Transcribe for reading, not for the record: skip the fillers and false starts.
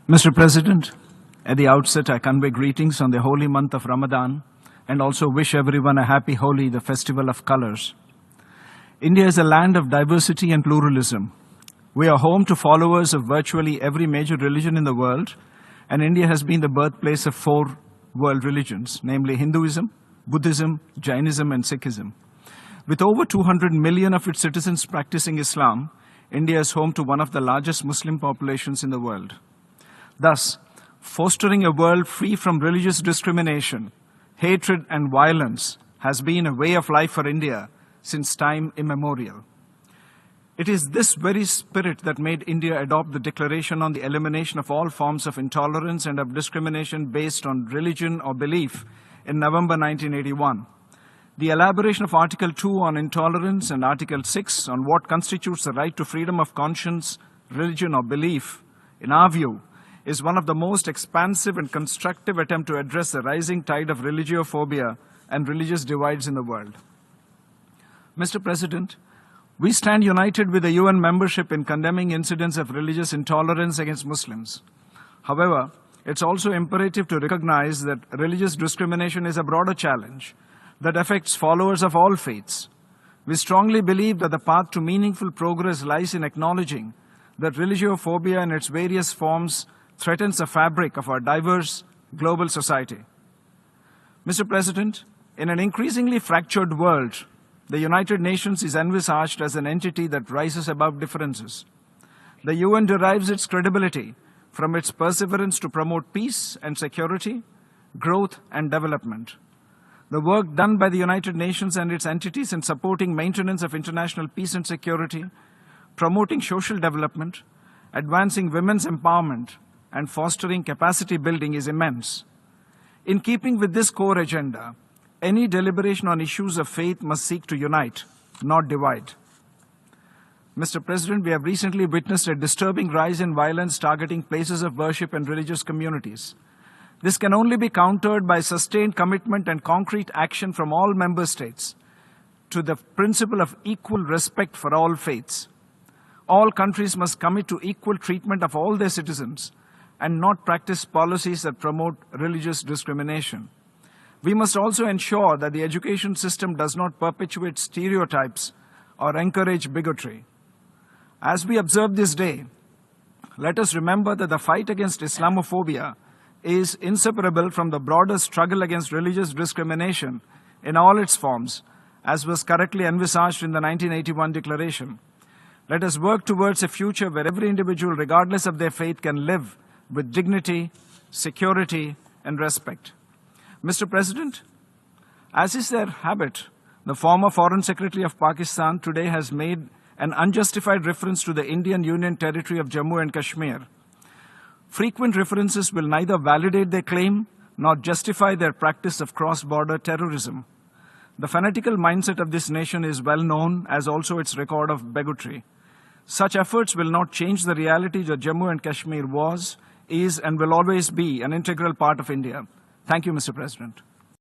Mr. President, at the outset, I convey greetings on the holy month of Ramadan and also wish everyone a happy Holi, the festival of colors. India is a land of diversity and pluralism. We are home to followers of virtually every major religion in the world, and India has been the birthplace of 4 world religions, namely Hinduism, Buddhism, Jainism, and Sikhism. With over 200 million of its citizens practicing Islam, India is home to one of the largest Muslim populations in the world. Thus, fostering a world free from religious discrimination, hatred, and violence has been a way of life for India since time immemorial. It is this very spirit that made India adopt the Declaration on the Elimination of All Forms of Intolerance and of Discrimination based on Religion or Belief in November 1981. The elaboration of Article 2 on intolerance and Article 6 on what constitutes the right to freedom of conscience, religion, or belief, in our view, is one of the most expansive and constructive attempts to address the rising tide of religiophobia and religious divides in the world. Mr. President, we stand united with the UN membership in condemning incidents of religious intolerance against Muslims. However, it's also imperative to recognize that religious discrimination is a broader challenge that affects followers of all faiths. We strongly believe that the path to meaningful progress lies in acknowledging that religiophobia in its various forms threatens the fabric of our diverse global society. Mr. President, in an increasingly fractured world, the United Nations is envisaged as an entity that rises above differences. The UN derives its credibility from its perseverance to promote peace and security, growth and development. The work done by the United Nations and its entities in supporting maintenance of international peace and security, promoting social development, advancing women's empowerment, and fostering capacity building is immense. In keeping with this core agenda, any deliberation on issues of faith must seek to unite, not divide. Mr. President, we have recently witnessed a disturbing rise in violence targeting places of worship and religious communities. This can only be countered by sustained commitment and concrete action from all member states to the principle of equal respect for all faiths. All countries must commit to equal treatment of all their citizens and not practice policies that promote religious discrimination. We must also ensure that the education system does not perpetuate stereotypes or encourage bigotry. As we observe this day, let us remember that the fight against Islamophobia is inseparable from the broader struggle against religious discrimination in all its forms, as was correctly envisaged in the 1981 Declaration. Let us work towards a future where every individual, regardless of their faith, can live with dignity, security, and respect. Mr. President, as is their habit, the former Foreign Secretary of Pakistan today has made an unjustified reference to the Indian Union territory of Jammu and Kashmir. Frequent references will neither validate their claim nor justify their practice of cross-border terrorism. The fanatical mindset of this nation is well known, as also its record of bigotry. Such efforts will not change the reality that Jammu and Kashmir was, is, and will always be an integral part of India. Thank you, Mr. President.